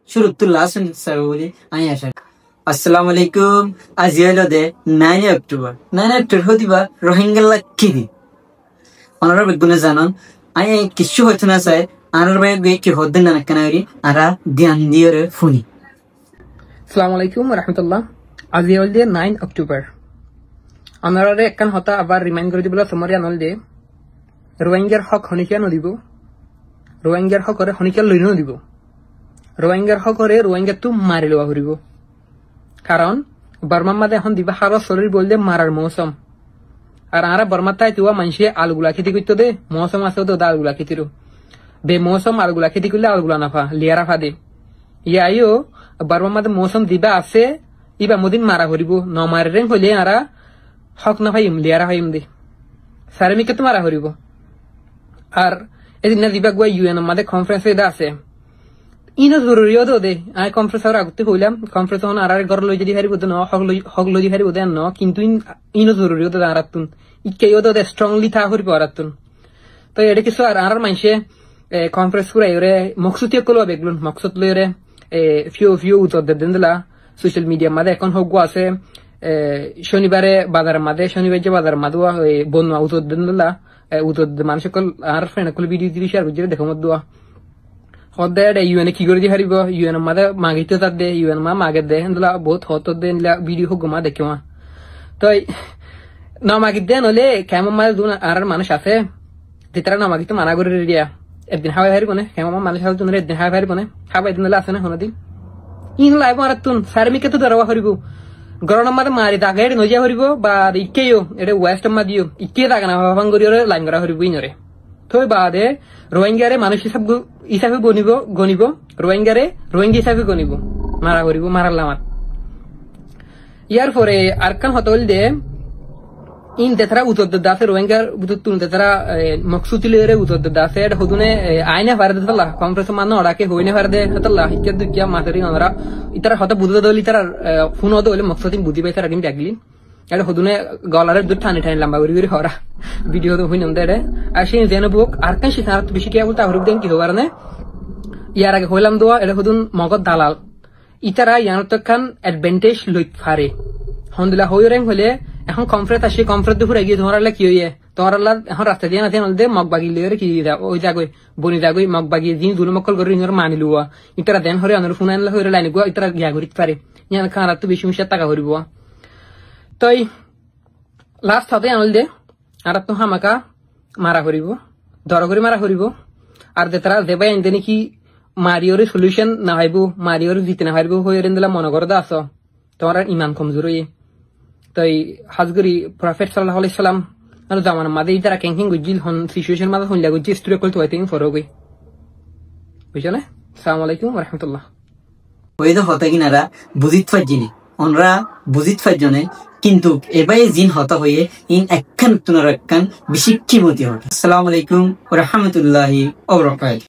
শুরুতুল্লাহ Shauli I আশা আসসালামু আলাইকুম আজ হলো দে 9 অক্টোবর হদিবা রোহিঙ্গা কিদি ওনারা বেগুনে জানান আই কিছু হইতো না চাই আর বে কি হদ্দ না কানারি আরা ধ্যান দিয়রে ফুনি আসসালামু আলাইকুম রাহমাতুল্লাহ আজ হলো দে 9 অক্টোবর ওনারা একখান হতা আবার রিমাইন্ড করে দিবলা সমরি আনল দে রোহিঙ্গার হক হনিকা নদিব রোহিঙ্গার হক করে হনিকা লইনো দিব রোহিঙ্গার হক করে রোহিঙ্গা তো মারি লওয়া হরিব কারণ বর্মার মাঝে এখন দিবা হার শরীর বললে মারার মৌসুম আর আরা বর্মার তাই তুয়া মানুষে আলুগুলা খেতে করতো দে মৌসুম আছে তো আলুগুলা খেতির বে মৌসুম আলুগুলা খেতে করলে আলুগুলা নাফা লিয়ারা ফাদে ইয়াইও বর্মার মাঝে মৌসুম দিবা আছে ইবা মদিন মারা হরিব ন মারে হলে আরা হক না ভাইম লিয়ারা ভাইম দে সারেমিকে তো মারা হরিব আর এদিন না দিবা গুয়া ইউএন মাঝে কনফারেন্স এটা আছে ইনো জরুরিও তো দে আই কনফারেন্স আর আগতে হইলাম কনফারেন্স হন আর ঘর লই যদি হারিব ন হক লই হারিব দে ন কিন্তু ইনো জরুরিও তো আরাতুন ইকেও তো দে স্ট্রংলি থা হরিব আরাতুন তো এটা কিছু আর মানসে কনফারেন্স করে এরে মকসুদিয়া কলবা বেগলুন মকসুদ লইরে ফিউ উত্তর দেন দিলা সোশ্যাল মিডিয়া মাঝে এখন হোক আছে শনিবারে বাজার মাঝে শনিবার যে বাজার মাঝে বন্যা উত্তর দেন দিলা উত্তর মানুষ আর ফ্রেন্ড ভিডিও দিলি শেয়ার করছে দেখো মত দোয়া হদ্দে ইউএন কি করে দি হারিব ইউএন মাদে মাগিতে তার দে ইউএন মাগে দে হেন্দলা বহুত হত দে ভিডিও হোক মা দেখে মা তো না মাগিতে দে নলে কেমন মাঝে দুন আর মানুষ আছে যেতারা না মাগিতে মানা করে দিয়া একদিন হাওয়াই হারিব না কেমন মানুষ আছে তুমি একদিন হাওয়াই হারিব না হাওয়াই দিন আছে না হনদিন ইন লাইব আর তুন সারমিকে তো ধরবা হরিব গরম মাঝে মারি দাগে নজিয়া হরিব বা ইকেও এটা ওয়েস্ট মা দিও ইকে দাগে না ভাবাং করিও লাইন করা হরিব ইনরে থই বাদে রোহিঙ্গারে মানুষ হিসাবে গনিব রোহিঙ্গা হিসাবে গনিব মারা করিব মারালাম ইয়ার পরে আরকান হতল দে ইন তেতরা উত্তর দাসে রোহিঙ্গার উত্তর তুন তেতরা মকসুদিলেরে উত্তর দাসে এটা হদুনে আইনা ফারদে তলা কংগ্রেস মান ওড়াকে হইনে ফারদে তলা হিকে দুকিয়া মাতারি আমরা ইতারা হতা বুদ্ধ দল ইতারা ফোন হদ হলে মকসুদিন বুদ্ধি পাই তারা ডিম ডাগলি এটা হদুনে গলারে দুধ ঠানি লম্বা করে হরা ভিডিও তো হইনম দে আর সেই যেন বুক আর কান শিখার বেশি কে বলতে হরুক দেন কি হবার না ইয়ার আগে হইলাম দোয়া এটা হদুন মগদ দালাল ইতারা ইয়ার তো খান অ্যাডভান্টেজ লইত ফারে হন্দুলা হইরেং হলে এখন কমফরেট আসে কমফরেট দুপুরে গিয়ে তোমার কি হইয়ে তোমার এখন রাস্তা দিয়ে না দে মগ বাগি লিয়ে কি ওই জাগই বনি জাগই মগ বাগি যিনি দুল মক্কল করে ইনর মানি লুয়া ইতারা দেন হরে আনর ফোন আনলে হইরে লাইন গুয়া ইতারা গিয়া করিত পারে ইয়ান খান রাত বেশি মিশা টাকা হরিব তই লাস্ট হাতে আনল দে আর তো হামাকা মারা করিব দর করে মারা করিব আর দেতারা দেবাই আনতে নাকি মারিওর সলিউশন না হইব মারিওর জিতে না হইব হয়ে দিলা মনে করে আস তোমার ইমান কমজোর হয়ে তাই হাজগরি প্রফেট সাল্লাল্লাহু আলাইহি সাল্লাম আর জামান মাদে ইতারা ক্যাঙ্কিং গুজিল হন সিচুয়েশন মাদে হইলা গুজি স্টোরি কল তো আই থিং ফরো গই বুঝছ না আসসালামু আলাইকুম ওয়া রাহমাতুল্লাহ ওই তো হতা কিনারা বুঝিত ফাজিনি ওনরা বুঝিত ফাজনে কিন্তু এবাই জিন হতা হয়ে ইন একখান তুনার একখান বেশি কিমতি হবে আসসালামু আলাইকুম ওয়া রাহমাতুল্লাহি ওয়া বারাকাতুহু